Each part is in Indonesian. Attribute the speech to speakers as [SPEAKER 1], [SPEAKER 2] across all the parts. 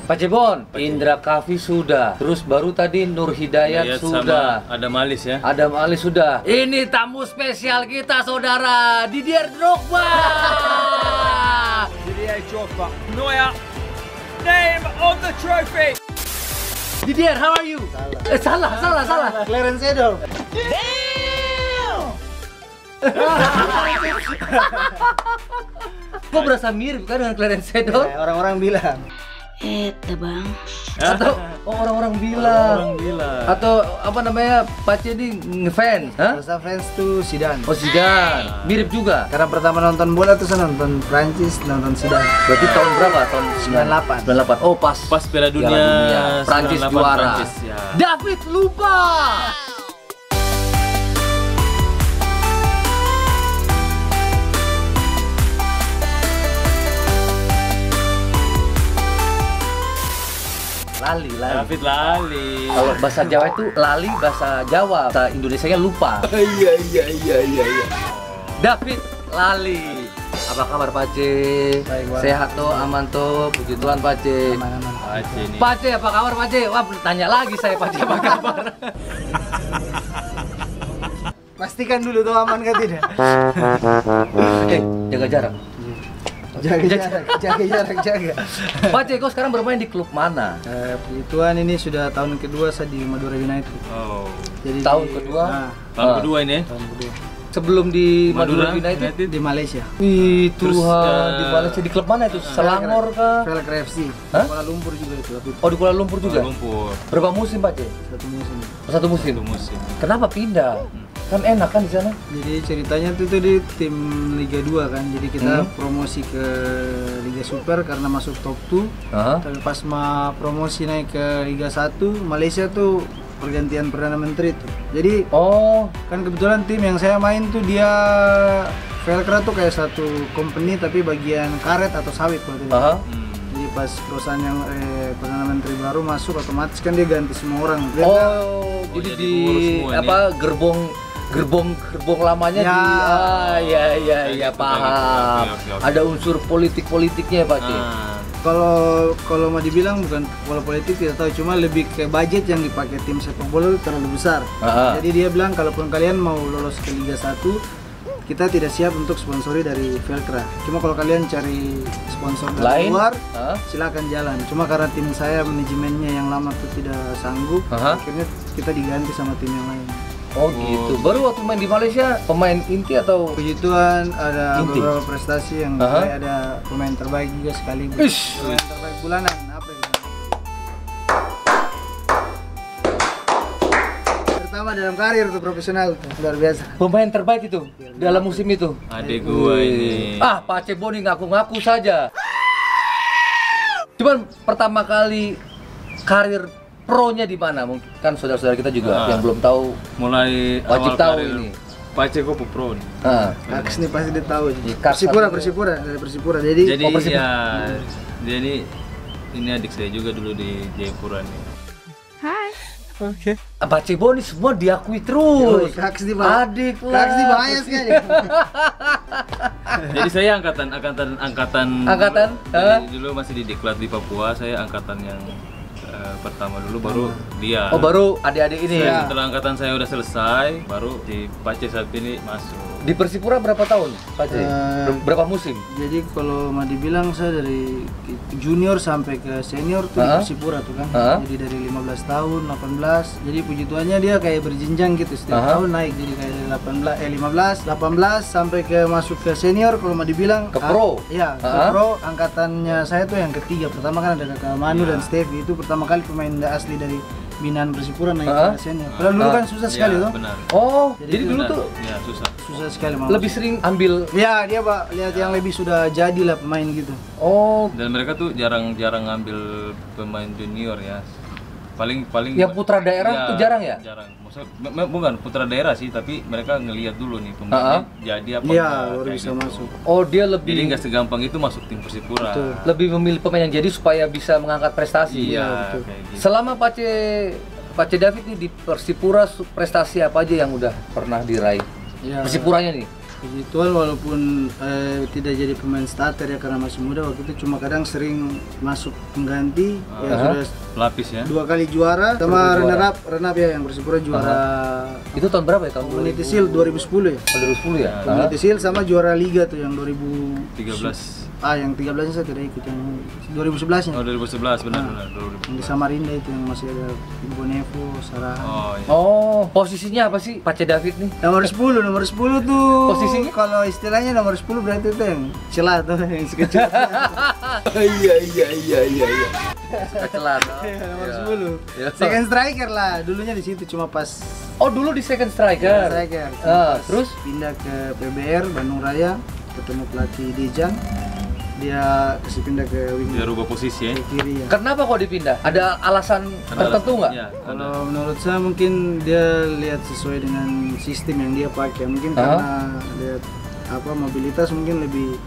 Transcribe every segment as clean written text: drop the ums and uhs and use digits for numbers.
[SPEAKER 1] Pak Cebon, Indra Kafi sudah. Terus baru tadi Nur Hidayat sudah.
[SPEAKER 2] Ada Malis ya.
[SPEAKER 1] Ada Malis sudah. Ini tamu spesial kita, saudara. Didier Drogba.
[SPEAKER 3] Didier Drogba. Neuer. Name on the trophy.
[SPEAKER 1] Didier, how are you? Salah.
[SPEAKER 4] Clarence Seedorf.
[SPEAKER 1] Kok berasa mirip kan dengan Clarence Seedorf?
[SPEAKER 4] Orang-orang bilang.
[SPEAKER 5] Bang.
[SPEAKER 1] Atau orang-orang bilang. Atau apa namanya, Pace ini ngefans, hah?
[SPEAKER 4] Rasa fans tuh Zidane.
[SPEAKER 1] Oh, Zidane. Mirip juga.
[SPEAKER 4] Karena pertama nonton bola tuh saya nonton Prancis, nonton Zidane.
[SPEAKER 1] Berarti tahun berapa? Tahun
[SPEAKER 4] 98.
[SPEAKER 1] 98. Oh, pas
[SPEAKER 2] Piala Dunia
[SPEAKER 1] Prancis
[SPEAKER 2] 98
[SPEAKER 1] juara.
[SPEAKER 2] Prancis, ya.
[SPEAKER 1] David lupa. Lali.
[SPEAKER 2] David lali.
[SPEAKER 1] Kalau bahasa Jawa itu lali, bahasa Jawa, bahasa Indonesianya lupa.
[SPEAKER 4] Iya.
[SPEAKER 1] David lali. Apa kabar Pace?
[SPEAKER 4] Baik, Bang.
[SPEAKER 1] Sehat toh, aman toh, puji Tuhan Pace.
[SPEAKER 4] Aman-aman.
[SPEAKER 2] Pace nih.
[SPEAKER 1] Pace apa kabar Pace? Wah, tanya lagi saya Pace apa kabar?
[SPEAKER 4] Pastikan dulu tuh aman kan tidak?
[SPEAKER 1] Jaga jarak.
[SPEAKER 4] Jaga.
[SPEAKER 1] Pace, kau sekarang bermain di klub mana?
[SPEAKER 4] Puji Tuhan ini sudah tahun kedua saya di Madura United.
[SPEAKER 2] Oh.
[SPEAKER 4] Jadi
[SPEAKER 1] Tahun kedua?
[SPEAKER 2] Tahun kedua ini.
[SPEAKER 4] Tahun kedua.
[SPEAKER 1] Sebelum di Madura
[SPEAKER 2] Madura
[SPEAKER 1] United?
[SPEAKER 4] Di Malaysia.
[SPEAKER 1] Wih,
[SPEAKER 2] Terus,
[SPEAKER 1] Tuhan, di Malaysia di klub mana itu? Selangor kah?
[SPEAKER 4] Velg FC.
[SPEAKER 1] Hah?
[SPEAKER 4] Kuala Lumpur juga itu. Tapi
[SPEAKER 1] Oh, di Kuala Lumpur juga?
[SPEAKER 2] Kuala Lumpur.
[SPEAKER 1] Berapa musim Pace?
[SPEAKER 4] satu musim.
[SPEAKER 1] Satu musim.
[SPEAKER 2] Itu musim.
[SPEAKER 1] Kenapa pindah? Kan enak kan di sana?
[SPEAKER 4] Jadi ceritanya tuh di tim Liga 2 kan. Jadi kita promosi ke Liga Super karena masuk top 2.
[SPEAKER 1] Hah?
[SPEAKER 4] Tapi pas promosi naik ke Liga 1, Malaysia tuh pergantian Perdana Menteri tuh. Jadi
[SPEAKER 1] Oh,
[SPEAKER 4] kan kebetulan tim yang saya main tuh dia Velcro tuh kayak satu company tapi bagian karet atau sawit waktu itu.
[SPEAKER 1] aha.
[SPEAKER 4] Jadi pas perusahaan yang Perdana Menteri baru masuk otomatis kan dia ganti semua orang. Dia
[SPEAKER 1] Oh, jadi
[SPEAKER 2] jadi
[SPEAKER 1] di
[SPEAKER 2] pengurus semua
[SPEAKER 1] apa gerbong lamanya
[SPEAKER 4] Ya.
[SPEAKER 1] iya paham.
[SPEAKER 2] Oke.
[SPEAKER 1] Ada unsur politik-politiknya ya Pak Ci.
[SPEAKER 4] Kalau mau dibilang bukan bola politik tidak tahu, cuma lebih ke budget yang dipakai tim sepak bola itu terlalu besar. Jadi dia bilang kalaupun kalian mau lolos ke Liga 1 kita tidak siap untuk sponsori dari Velcro. Cuma kalau kalian cari sponsor dari
[SPEAKER 1] Lain?
[SPEAKER 4] luar
[SPEAKER 1] Hah?
[SPEAKER 4] silakan jalan. Cuma karena tim saya manajemennya yang lama tuh tidak sanggup,
[SPEAKER 1] Aha.
[SPEAKER 4] akhirnya kita diganti sama tim yang lain.
[SPEAKER 1] Oh gitu. Baru waktu main di Malaysia pemain inti atau
[SPEAKER 4] Puji Tuhan ada
[SPEAKER 1] Inti.
[SPEAKER 4] beberapa prestasi yang
[SPEAKER 1] Aha.
[SPEAKER 4] saya ada pemain terbaik juga sekaligus.
[SPEAKER 1] Ish.
[SPEAKER 4] Pemain terbaik bulanan apa itu? Pertama dalam karir tuh profesional tuh, luar biasa.
[SPEAKER 1] pemain terbaik itu dalam musim itu?
[SPEAKER 2] Adik gua ini.
[SPEAKER 1] Ah, Pak Ceboni ngaku-ngaku saja. Cuman pertama kali karir pro-nya di mana? Mungkin kan saudara-saudara kita juga yang belum tahu.
[SPEAKER 2] Mulai
[SPEAKER 1] Wajib
[SPEAKER 2] awal
[SPEAKER 1] tahu
[SPEAKER 2] karir
[SPEAKER 1] ini.
[SPEAKER 2] Pace gua pro nih.
[SPEAKER 1] Ah.
[SPEAKER 4] Kaks nih pasti dia tahu.
[SPEAKER 1] Kaks
[SPEAKER 4] Persipura dari Persipura. Jadi
[SPEAKER 2] Jadi
[SPEAKER 1] Persipura.
[SPEAKER 2] ya, jadi ini adik saya juga dulu di Jayapura nih.
[SPEAKER 1] Pak Ceboni semua diakui
[SPEAKER 4] Yoi,
[SPEAKER 1] terus.
[SPEAKER 4] Kaks nih Bang.
[SPEAKER 1] Adik lah.
[SPEAKER 4] Kaks nih bahaya sekali.
[SPEAKER 2] Jadi saya angkatan.
[SPEAKER 1] Hah?
[SPEAKER 2] Dulu masih di Diklat di Papua, saya angkatan yang pertama dulu, baru dia.
[SPEAKER 1] Oh, baru adik-adik ini.
[SPEAKER 4] Iya.
[SPEAKER 2] Setelah angkatan saya udah selesai, baru di Pace saat ini masuk.
[SPEAKER 1] Di Persipura berapa tahun, Pak Ce? Berapa musim?
[SPEAKER 4] Jadi kalau mau dibilang saya dari junior sampai ke senior tuh di Persipura tuh kan. Jadi dari 15 tahun, 18. Jadi puji Tuhannya dia kayak berjenjang gitu setiap tahun naik. Jadi kayak dari 18 sampai ke masuk ke senior kalau mau dibilang
[SPEAKER 1] Ke pro?
[SPEAKER 4] Iya, ke pro. Angkatannya saya tuh yang ketiga. Pertama kan ada Kakak Manu dan Stevie, itu pertama kali pemain asli dari binaan Persipura naik ke senior. Padahal dulu kan susah sekali tuh.
[SPEAKER 2] Benar.
[SPEAKER 1] Oh, jadi dulu
[SPEAKER 2] Benar.
[SPEAKER 1] tuh
[SPEAKER 2] Ya susah.
[SPEAKER 4] Susah sekali malah.
[SPEAKER 1] lebih sering ambil.
[SPEAKER 4] Ya, dia Pak lihat yang lebih sudah jadi lah pemain gitu.
[SPEAKER 1] Oh,
[SPEAKER 2] Dan mereka tuh jarang ngambil pemain junior ya. Paling
[SPEAKER 1] yang putra daerah tuh jarang ya?
[SPEAKER 2] Jarang. Maksudnya bukan putra daerah sih, tapi mereka ngelihat dulu nih pemainnya jadi apa
[SPEAKER 4] Iya,
[SPEAKER 2] enggak,
[SPEAKER 4] baru
[SPEAKER 2] kayak
[SPEAKER 4] bisa
[SPEAKER 2] gitu.
[SPEAKER 4] masuk.
[SPEAKER 1] Oh, dia
[SPEAKER 2] Jadi
[SPEAKER 1] lebih
[SPEAKER 2] nggak segampang itu masuk tim Persipura.
[SPEAKER 1] lebih memilih pemain yang jadi supaya bisa mengangkat prestasi.
[SPEAKER 2] Iya, kayak gitu.
[SPEAKER 1] Selama Pak C David nih di Persipura prestasi apa aja yang udah pernah diraih?
[SPEAKER 4] Ya.
[SPEAKER 1] Persipuranya nih.
[SPEAKER 4] Puji Tuhan walaupun tidak jadi pemain starter ya karena masih muda waktu itu, cuma kadang sering masuk pengganti ya sudah
[SPEAKER 2] pelapis ya.
[SPEAKER 4] 2 kali juara sama runner up ya yang Persipura juara.
[SPEAKER 1] Itu tahun berapa ya? Tahun
[SPEAKER 4] Community Shield 2010 ya.
[SPEAKER 1] 2010 ya.
[SPEAKER 4] Community Shield sama juara liga tuh yang
[SPEAKER 2] 13.
[SPEAKER 4] Yang 13 nya saya tidak ikut, yang 2011 nya.
[SPEAKER 2] Oh 2011 benar.
[SPEAKER 4] Yang di Samarinda itu yang masih ada Ibu Nevo, Sarah.
[SPEAKER 2] Oh iya.
[SPEAKER 1] Oh, posisinya apa sih Pace David nih?
[SPEAKER 4] Nomor 10 tuh.
[SPEAKER 1] Posisinya?
[SPEAKER 4] Kalau istilahnya nomor 10 berarti itu yang celah tuh, yang sekecil.
[SPEAKER 1] Iya. Kecelat.
[SPEAKER 4] Nomor 10.
[SPEAKER 1] Iya.
[SPEAKER 4] Second striker lah, dulunya di situ cuma pas.
[SPEAKER 1] Oh, dulu di second striker.
[SPEAKER 4] Striker.
[SPEAKER 1] Terus
[SPEAKER 4] pindah ke PBR Bandung Raya, ketemu pelatih Dejan. Dia kasih pindah ke wing.
[SPEAKER 2] Dia rubah posisi ya.
[SPEAKER 4] Ke kiri ya.
[SPEAKER 1] kenapa kok dipindah? Ada alasan tertentu nggak?
[SPEAKER 2] Iya,
[SPEAKER 4] Kalau menurut saya mungkin dia lihat sesuai dengan sistem yang dia pakai. Mungkin karena lihat mobilitas mungkin lebih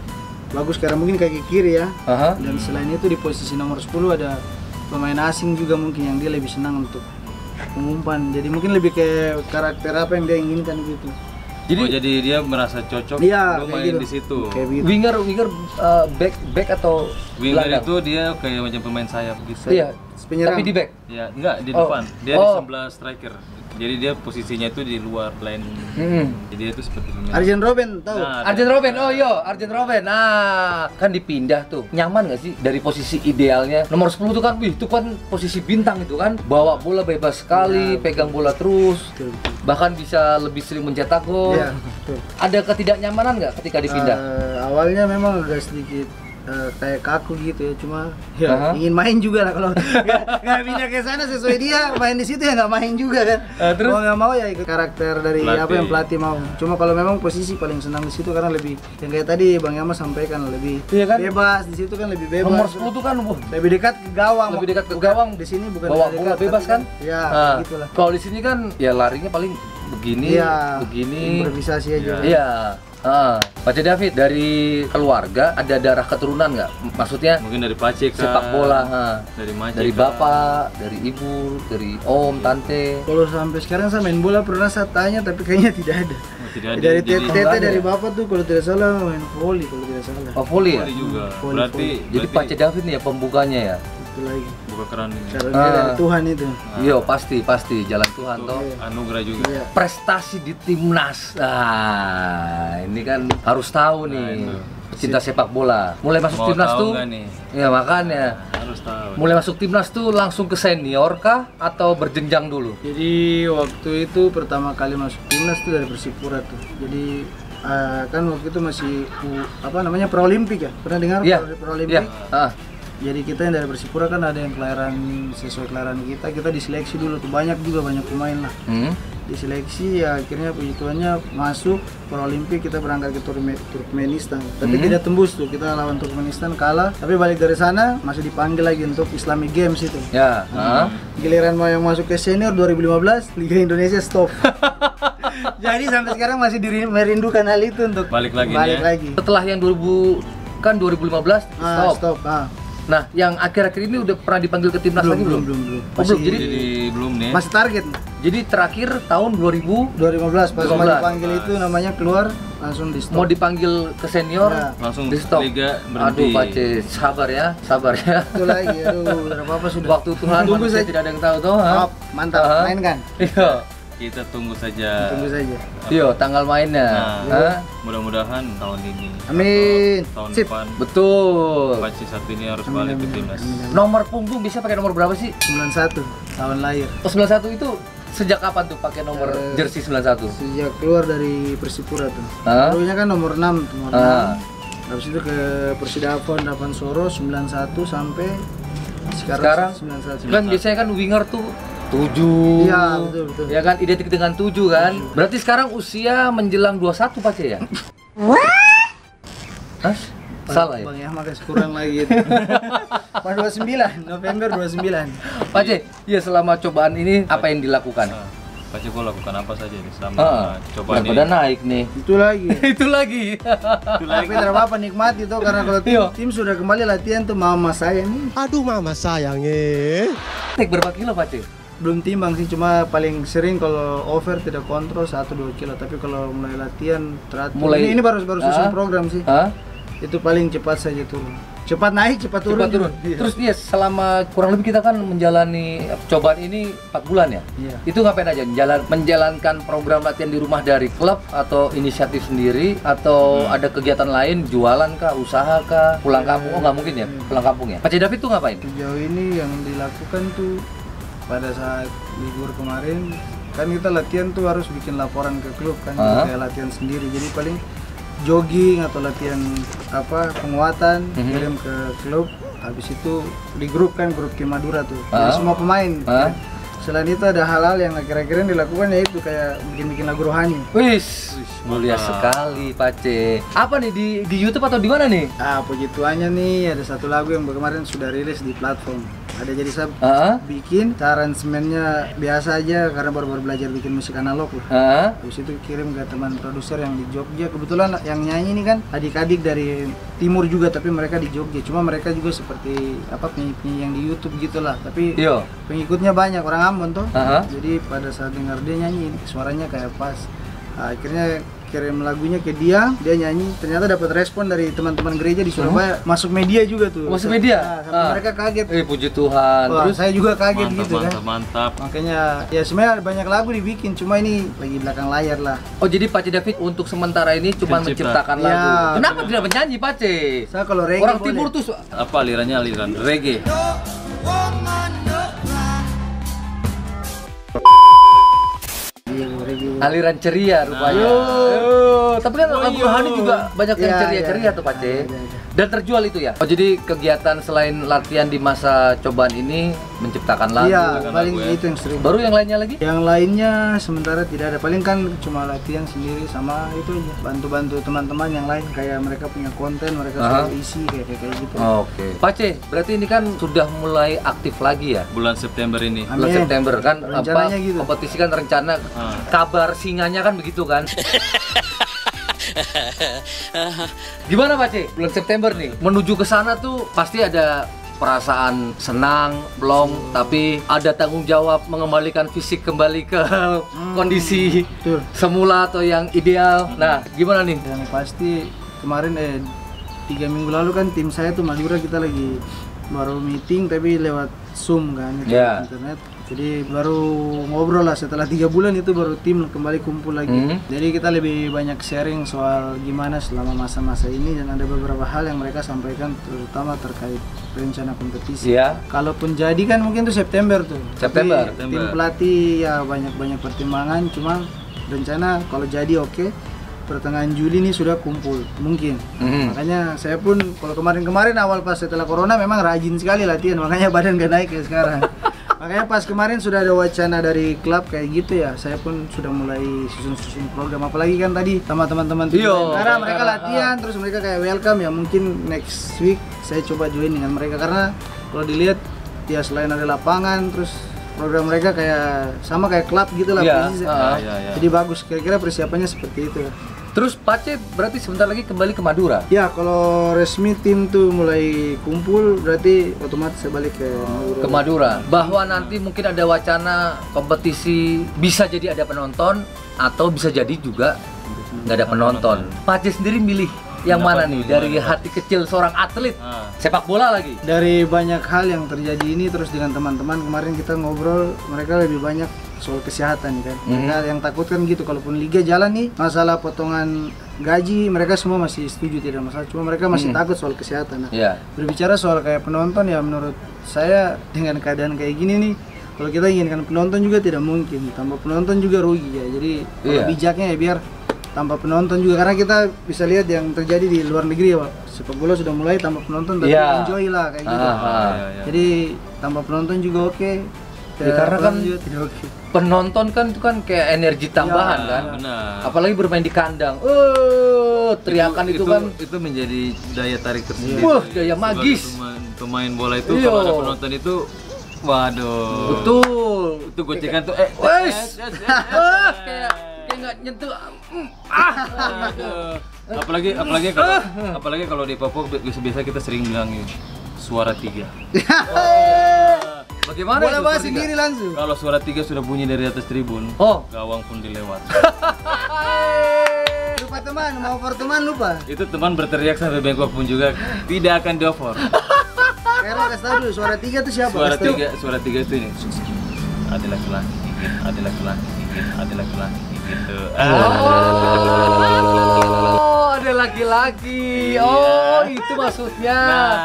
[SPEAKER 4] bagus karena mungkin kaki kiri ya. Dan selain itu di posisi nomor 10 ada pemain asing juga mungkin yang dia lebih senang untuk mengumpan. Jadi mungkin lebih ke karakter apa yang dia inginkan gitu.
[SPEAKER 2] Jadi dia merasa cocok main
[SPEAKER 4] gitu.
[SPEAKER 2] di situ.
[SPEAKER 4] Gitu.
[SPEAKER 1] Winger back atau
[SPEAKER 2] Winger
[SPEAKER 1] gelandang?
[SPEAKER 2] itu dia kayak macam pemain sayap gitu.
[SPEAKER 1] Iya.
[SPEAKER 4] Penyerang.
[SPEAKER 1] Tapi di back.
[SPEAKER 2] Ya, enggak di depan. Dia di sebelah striker. Jadi dia posisinya itu di luar line. Jadi dia itu seperti pemain.
[SPEAKER 4] Arjen Robben tahu?
[SPEAKER 2] Nah,
[SPEAKER 1] Arjen Robben, Arjen Robben. Nah, kan dipindah tuh. Nyaman nggak sih dari posisi idealnya? Nomor 10 tuh kan, itu kan posisi bintang itu kan. Bawa bola bebas sekali, pegang bola terus.
[SPEAKER 4] Betul.
[SPEAKER 1] Bahkan bisa lebih sering mencetak gol.
[SPEAKER 4] Iya, betul.
[SPEAKER 1] Ada ketidaknyamanan nggak ketika dipindah?
[SPEAKER 4] Awalnya memang agak sedikit kayak kaku gitu ya, cuma ya ingin main juga lah. Kalau nggak pindah ke sana sesuai dia main di situ ya nggak main juga kan.
[SPEAKER 1] Terus?
[SPEAKER 4] Mau nggak mau ya ikut karakter dari
[SPEAKER 2] Pelatih.
[SPEAKER 4] apa yang pelatih mau. Cuma kalau memang posisi paling senang di situ karena lebih yang kayak tadi Bang Yama sampaikan lebih
[SPEAKER 1] Iya kan?
[SPEAKER 4] bebas di situ kan, lebih bebas.
[SPEAKER 1] Nomor 10 tuh kan
[SPEAKER 4] lebih dekat ke gawang.
[SPEAKER 1] lebih dekat ke gawang.
[SPEAKER 4] Di sini bukan
[SPEAKER 1] bawa
[SPEAKER 4] dekat,
[SPEAKER 1] bola bebas
[SPEAKER 4] tapi
[SPEAKER 1] kan?
[SPEAKER 4] Ya, gitulah.
[SPEAKER 1] Kalau di sini kan ya larinya paling begini,
[SPEAKER 4] Iya,
[SPEAKER 1] begini.
[SPEAKER 4] improvisasi aja.
[SPEAKER 1] Iya. Pace David, dari keluarga ada darah keturunan nggak? Maksudnya
[SPEAKER 2] mungkin dari Pace kah?
[SPEAKER 1] sepak bola,
[SPEAKER 2] dari Mace
[SPEAKER 1] dari
[SPEAKER 2] kah?
[SPEAKER 1] bapak, dari ibu, dari om, tante.
[SPEAKER 4] Kalau sampai sekarang saya main bola pernah saya tanya tapi kayaknya tidak ada.
[SPEAKER 2] Oh, tidak ada.
[SPEAKER 4] Dari
[SPEAKER 2] Jadi-
[SPEAKER 4] tete dari bapak tuh kalau tidak salah main volley kalau tidak salah.
[SPEAKER 1] Oh, volley ya?
[SPEAKER 2] Volley juga.
[SPEAKER 4] Volley,
[SPEAKER 2] Berarti
[SPEAKER 1] Jadi Pace David nih ya pembukanya ya?
[SPEAKER 4] Itu lagi.
[SPEAKER 2] buka keran ini.
[SPEAKER 4] Cara dia dari Tuhan itu.
[SPEAKER 1] Iya, pasti jalan Tuhan toh.
[SPEAKER 2] Anugerah juga.
[SPEAKER 4] Iya.
[SPEAKER 1] Prestasi di timnas. Ini kan harus tahu nih. Pecinta sepak bola. Mulai masuk
[SPEAKER 2] Mau
[SPEAKER 1] timnas
[SPEAKER 2] tahu
[SPEAKER 1] tuh.
[SPEAKER 2] nggak nih?
[SPEAKER 1] Ya makanya.
[SPEAKER 2] Harus tahu.
[SPEAKER 1] Mulai masuk timnas tuh langsung ke senior kah atau berjenjang dulu?
[SPEAKER 4] Jadi waktu itu pertama kali masuk timnas tuh dari Persipura tuh. Jadi kan waktu itu masih Praolimpik ya. Pernah dengar
[SPEAKER 1] Iya.
[SPEAKER 4] Praolimpik?
[SPEAKER 1] Iya.
[SPEAKER 4] Jadi kita yang dari Persipura kan ada yang kelahiran sesuai kelahiran kita diseleksi dulu tuh, banyak pemain lah. Diseleksi ya akhirnya puji Tuhannya masuk Paralimpik, kita berangkat ke Turkmenistan. Tapi tidak tembus tuh, kita lawan Turkmenistan kalah. Tapi balik dari sana masih dipanggil lagi untuk Islamic Games itu.
[SPEAKER 1] Ya.
[SPEAKER 4] Giliran mau yang masuk ke senior 2015 Liga Indonesia stop. Jadi sampai sekarang masih merindukan hal itu untuk
[SPEAKER 2] Balik lagi.
[SPEAKER 1] Setelah yang 2015 stop. Nah, yang akhir-akhir ini udah pernah dipanggil ke timnas lagi belum?
[SPEAKER 4] Belum.
[SPEAKER 1] Oh, belum. Jadi
[SPEAKER 2] belum nih.
[SPEAKER 4] Masih target.
[SPEAKER 1] Jadi terakhir tahun
[SPEAKER 4] 2015 pas
[SPEAKER 1] 2015.
[SPEAKER 4] mau dipanggil itu namanya keluar langsung di stop.
[SPEAKER 1] mau dipanggil ke senior
[SPEAKER 4] Ya.
[SPEAKER 2] Langsung
[SPEAKER 1] di stop.
[SPEAKER 2] liga berhenti.
[SPEAKER 1] Aduh, Pace, sabar ya.
[SPEAKER 4] Itu lagi, aduh, apa sudah.
[SPEAKER 1] Waktu Tuhan
[SPEAKER 4] Tunggu
[SPEAKER 1] manusia
[SPEAKER 4] saja.
[SPEAKER 1] tidak ada yang tahu toh.
[SPEAKER 4] Mantap, main kan?
[SPEAKER 1] Iya.
[SPEAKER 2] Kita tunggu saja.
[SPEAKER 4] Tunggu saja.
[SPEAKER 1] Yo, tanggal mainnya.
[SPEAKER 2] Nah, mudah-mudahan tahun ini.
[SPEAKER 4] Amin.
[SPEAKER 2] Tahun
[SPEAKER 4] Sip.
[SPEAKER 2] depan
[SPEAKER 1] Betul.
[SPEAKER 2] Pace satu ini harus balik ke timnas.
[SPEAKER 1] Nomor punggung bisa pakai nomor berapa sih?
[SPEAKER 4] 91 tahun lahir.
[SPEAKER 1] Oh, 91 itu sejak kapan tuh pakai nomor jersey 91?
[SPEAKER 4] Sejak keluar dari Persipura tuh.
[SPEAKER 1] Hah?
[SPEAKER 4] Dulunya kan nomor 6 tuh, nomor 6.
[SPEAKER 1] Ah.
[SPEAKER 4] Habis itu ke Persidafon Davansoro 91 sampai
[SPEAKER 1] Sekarang
[SPEAKER 4] 91.
[SPEAKER 1] kan biasanya kan winger tuh 7.
[SPEAKER 4] Iya, betul.
[SPEAKER 1] Ya kan identik dengan 7 kan. Berarti sekarang usia menjelang 21 Pace ya? Hah? Salah ya?
[SPEAKER 4] Bang ya, makanya kurang lagi itu. Pas 29, November 29.
[SPEAKER 1] Pace, ya selama cobaan ini apa yang dilakukan?
[SPEAKER 2] Pace gue lakukan apa saja nih selama cobaan
[SPEAKER 1] Daripada
[SPEAKER 2] ini.
[SPEAKER 1] naik nih.
[SPEAKER 4] Itu lagi.
[SPEAKER 1] Itu lagi.
[SPEAKER 4] Tapi tidak apa-apa, nikmati tuh karena kalau tim sudah kembali latihan tuh mama saya nih.
[SPEAKER 5] Aduh mama sayangnya.
[SPEAKER 1] Naik berapa kilo Pace?
[SPEAKER 4] belum timbang sih, cuma paling sering kalau over tidak kontrol 1-2 kilo, tapi kalau mulai latihan teratur. Ini baru susun program sih. Itu paling cepat saja turun. Cepat naik, cepat turun.
[SPEAKER 1] Iya. Terus dia selama kurang lebih kita kan menjalani cobaan ini 4 bulan ya?
[SPEAKER 4] Iya.
[SPEAKER 1] Itu ngapain aja? Menjalankan program latihan di rumah dari klub atau inisiatif sendiri atau ada kegiatan lain, jualan kah, usaha kah, pulang kampung? Oh nggak mungkin ya, pulang kampung ya? Pak C. David tuh ngapain?
[SPEAKER 4] Sejauh ini yang dilakukan tuh pada saat libur kemarin kan kita latihan tuh harus bikin laporan ke klub kan, kayak latihan sendiri. Jadi paling jogging atau latihan penguatan kirim ke klub, habis itu di grup kan, grup Kim Madura tuh jadi semua pemain kan. Selain itu ada hal-hal yang akhir-akhir ini dilakukan, yaitu kayak bikin lagu rohani.
[SPEAKER 1] Wis, mulia sekali Pak C. Apa nih di YouTube atau di mana nih?
[SPEAKER 4] Puji Tuhannya nih ada satu lagu yang kemarin sudah rilis di platform. Ada, jadi saya bikin aransemennya biasa aja karena baru belajar bikin musik analog loh. Terus itu kirim ke teman produser yang di Jogja. Kebetulan yang nyanyi ini kan adik-adik dari timur juga, tapi mereka di Jogja. Cuma mereka juga seperti penyanyi yang di YouTube gitulah. Tapi pengikutnya banyak, orang Ambon tuh. Jadi pada saat dengar dia nyanyi, suaranya kayak pas. Akhirnya kirim lagunya ke dia nyanyi, ternyata dapat respon dari teman-teman gereja di Surabaya, masuk media juga tuh.
[SPEAKER 1] Masuk media?
[SPEAKER 4] Sampai mereka kaget.
[SPEAKER 1] Puji Tuhan.
[SPEAKER 4] Terus saya juga kaget gitu
[SPEAKER 2] mantap.
[SPEAKER 4] Makanya ya sebenarnya banyak lagu dibikin, cuma ini lagi belakang layar lah.
[SPEAKER 1] Oh, jadi Pak C. David untuk sementara ini cuma menciptakan lagu. Kenapa tidak menyanyi Pak C?
[SPEAKER 4] Saya kalau reggae
[SPEAKER 1] orang timur tuh
[SPEAKER 2] apa alirannya, aliran reggae.
[SPEAKER 1] Aliran ceria rupanya. Tapi kan lagu rohani juga banyak yang ceria-ceria tuh Pak C. Dan terjual itu ya? Oh, jadi kegiatan selain latihan di masa cobaan ini menciptakan lagu?
[SPEAKER 4] Iya, paling itu yang sering.
[SPEAKER 1] Baru yang lainnya lagi?
[SPEAKER 4] Yang lainnya sementara tidak ada, paling kan cuma latihan sendiri sama itu aja, bantu-bantu teman-teman yang lain, kayak mereka punya konten, mereka selalu isi kayak gitu.
[SPEAKER 1] Oke. Pak C, berarti ini kan sudah mulai aktif lagi ya?
[SPEAKER 2] Bulan September ini.
[SPEAKER 1] Bulan September kan,
[SPEAKER 4] gitu.
[SPEAKER 1] kompetisi kan rencana, kabar singanya kan begitu kan? Gimana Pak C? Bulan September nih, menuju ke sana tuh pasti ada perasaan senang, belum, tapi ada tanggung jawab mengembalikan fisik kembali ke kondisi semula atau yang ideal. Nah, gimana nih?
[SPEAKER 4] Yang pasti kemarin 3 minggu lalu kan tim saya tuh Madura, kita lagi baru meeting tapi lewat Zoom kan, internet. Jadi baru ngobrol lah setelah 3 bulan itu, baru tim kembali kumpul lagi. Jadi kita lebih banyak sharing soal gimana selama masa-masa ini, dan ada beberapa hal yang mereka sampaikan terutama terkait rencana kompetisi. Kalaupun jadi kan mungkin tuh September tuh.
[SPEAKER 1] September.
[SPEAKER 4] Tim pelatih ya banyak pertimbangan, cuma rencana kalau jadi pertengahan Juli ini sudah kumpul mungkin. Makanya saya pun kalau kemarin awal pas setelah corona memang rajin sekali latihan, makanya badan gak naik kayak sekarang. Makanya pas kemarin sudah ada wacana dari klub kayak gitu ya, saya pun sudah mulai susun program, apalagi kan tadi sama teman-teman karena mereka latihan terus mereka kayak welcome ya, mungkin next week saya coba join dengan mereka, karena kalau dilihat ya selain ada lapangan, terus program mereka kayak sama kayak klub gitu lah. Jadi bagus, kira-kira persiapannya seperti itu.
[SPEAKER 1] Terus Pak C berarti sebentar lagi kembali ke Madura?
[SPEAKER 4] Ya, kalau resmi tim tuh mulai kumpul berarti otomatis saya balik ke Madura.
[SPEAKER 1] Ke Madura. Bahwa nanti mungkin ada wacana kompetisi bisa jadi ada penonton atau bisa jadi juga nggak ada penonton. Pak C sendiri milih yang mana nih dari hati kecil seorang atlet sepak bola lagi?
[SPEAKER 4] Dari banyak hal yang terjadi ini, terus dengan teman-teman kemarin kita ngobrol, mereka lebih banyak soal kesehatan kan. Mereka yang takut kan gitu, kalaupun liga jalan nih, masalah potongan gaji mereka semua masih setuju, tidak masalah, cuma mereka masih takut soal kesehatan. Berbicara soal kayak penonton ya, menurut saya dengan keadaan kayak gini nih, kalau kita inginkan penonton juga tidak mungkin, tambah penonton juga rugi ya. Jadi kalau bijaknya ya biar tanpa penonton juga, karena kita bisa lihat yang terjadi di luar negeri ya, sepak bola sudah mulai tanpa penonton tapi enjoy lah kayak gitu. Jadi tanpa penonton juga
[SPEAKER 1] karena kan penonton kan itu kan kayak energi tambahan kan. Apalagi bermain di kandang. Teriakan itu kan
[SPEAKER 2] itu menjadi daya tarik tersendiri.
[SPEAKER 1] Daya magis.
[SPEAKER 2] Pemain bola itu kalau ada penonton itu, waduh.
[SPEAKER 1] Betul.
[SPEAKER 2] Itu gocekan tuh
[SPEAKER 1] kayak nggak nyentuh.
[SPEAKER 2] Apalagi kalau di Papua biasa kita sering bilang suara 3.
[SPEAKER 1] Bagaimana
[SPEAKER 4] bola
[SPEAKER 1] itu
[SPEAKER 4] bawa
[SPEAKER 1] suara
[SPEAKER 4] sendiri
[SPEAKER 1] tiga?
[SPEAKER 4] langsung.
[SPEAKER 2] Kalau suara 3 sudah bunyi dari atas tribun,
[SPEAKER 1] Oh.
[SPEAKER 2] gawang pun dilewat.
[SPEAKER 4] Lupa teman, mau over teman lupa.
[SPEAKER 2] Itu teman berteriak sampai bengkok pun juga tidak akan di-over.
[SPEAKER 4] Karena kasih tahu dulu suara 3 itu siapa?
[SPEAKER 2] Suara
[SPEAKER 4] Kasih tahu.
[SPEAKER 2] 3, suara 3 itu ini. Ada laki-laki, ada laki-laki, ada laki-laki gitu.
[SPEAKER 1] Oh, ada laki-laki.
[SPEAKER 2] Iya.
[SPEAKER 1] Oh, itu maksudnya.
[SPEAKER 2] Nah,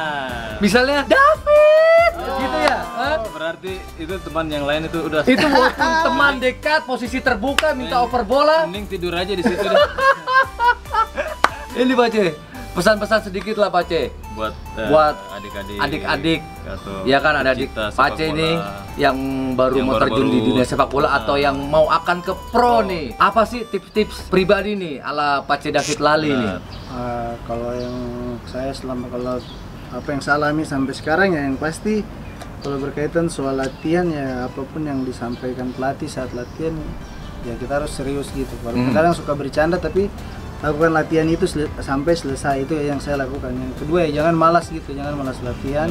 [SPEAKER 1] Misalnya David, gitu ya? Hah?
[SPEAKER 2] berarti itu teman yang lain itu udah
[SPEAKER 1] Itu walaupun teman dekat, posisi terbuka, minta over bola.
[SPEAKER 2] mending tidur aja di situ deh.
[SPEAKER 1] Ini Pak C, pesan-pesan sedikit lah Pak C. Buat adik-adik, ya kan ada adik
[SPEAKER 2] pecinta
[SPEAKER 1] Pak C
[SPEAKER 2] sepak
[SPEAKER 1] ini
[SPEAKER 2] bola.
[SPEAKER 1] yang baru
[SPEAKER 2] Yang
[SPEAKER 1] mau terjun di
[SPEAKER 2] baru-baru.
[SPEAKER 1] dunia sepak bola atau yang mau akan ke pro nih. Apa sih tips-tips pribadi nih ala Pak C David Lali nih?
[SPEAKER 4] Kalau yang saya selama kalau apa yang saya alami sampai sekarang ya yang pasti kalau berkaitan soal latihan ya apapun yang disampaikan pelatih saat latihan ya kita harus serius gitu. Walaupun kadang suka bercanda tapi lakukan latihan itu sampai selesai, itu yang saya lakukan. Yang kedua ya jangan malas gitu, jangan malas latihan.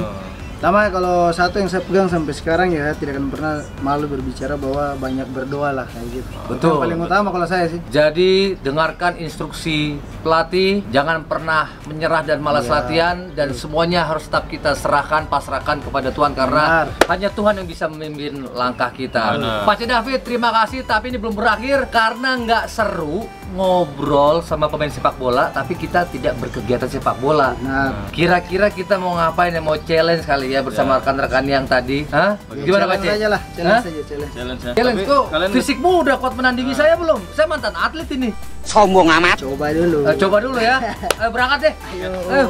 [SPEAKER 4] Sama kalau satu yang saya pegang sampai sekarang ya tidak akan pernah malu berbicara bahwa banyak berdoa lah kayak gitu.
[SPEAKER 1] Betul.
[SPEAKER 4] Yang paling utama kalau saya sih.
[SPEAKER 1] Jadi dengarkan instruksi pelatih, jangan pernah menyerah dan malas latihan, dan semuanya harus tetap kita serahkan, pasrahkan kepada Tuhan karena hanya Tuhan yang bisa memimpin langkah kita. Pak C David, terima kasih, tapi ini belum berakhir karena nggak seru ngobrol sama pemain sepak bola tapi kita tidak berkegiatan sepak bola.
[SPEAKER 4] Nah,
[SPEAKER 1] Kira-kira kita mau ngapain ya? Mau challenge kali ya bersama rekan-rekan yang tadi? Hah? Gimana Pak C?
[SPEAKER 4] challenge aja lah, challenge aja challenge.
[SPEAKER 2] Challenge ya.
[SPEAKER 1] Challenge
[SPEAKER 2] Tapi
[SPEAKER 1] tuh,
[SPEAKER 2] kalian
[SPEAKER 1] fisikmu udah kuat menandingi saya belum? Saya mantan atlet ini.
[SPEAKER 5] Sombong amat.
[SPEAKER 4] Coba dulu.
[SPEAKER 1] Coba dulu ya. Berangkat deh.
[SPEAKER 4] Ayo.
[SPEAKER 1] Ayo.